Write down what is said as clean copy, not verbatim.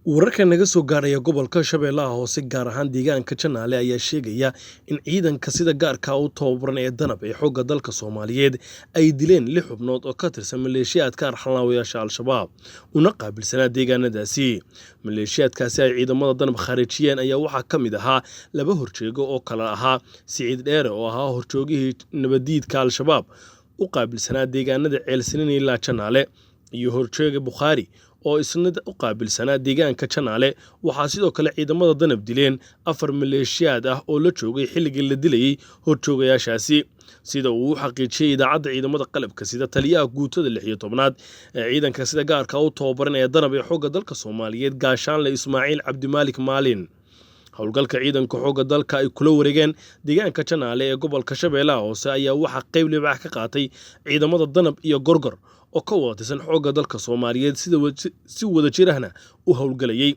Wararka naga soo gaaraya gobolka Shabeellaha Hoose gaar ahaan deegaanka Janaale ayaa sheegaya in ciidanka sida gaarka u tababaran ee danab ee xoogga dalka Soomaaliyeed ay dileen 6 xubnood oo ka tirsan maleeshiyaadka arxan-laawayaasha Al-Shabaab una qaabilsanaa deegaanadaasi. Maleeshiyaadkaasi ay ciidamada danab khaarijiyeen ayaa waxaa ka mid ahaa 2 horjeego oo kala ahaa Siciid Dheere oo ahaa horjoogihii nabadiidka Al-Shabaab u qaabilsanaa deegaanada Ceelsanin ilaa Janaale iyo horjeega Bukhari oo isna u qaabilsanaa deegaanka Janaale. waxaa sidoo kale ciidamada danab dileen 4 maleeshiyaad ah oo la joogay xilligii la dilayay horjoogayaashaasi, sida uu u xaqiijiyay idaacadda ciidamada qalabka sida taliyaha guutada 16aad ee ciidanka sida gaarka u tababaran ee danab ee xoogga dalka Soomaaliyeed Gaashaanle Ismaaciil Cabdimaalik Maalin. howlgalka ciidanka xoogga dalka ay kula wareegeen deegaanka Janaale ee gobolka Shabeellaha Hoose ayaa waxaa qayb libaax ka qaatay ciidamada danab iyo gorgor oo ka wada tirsan xoogga dalka Soomaaliyeed si wada jirahna u howlgalayay.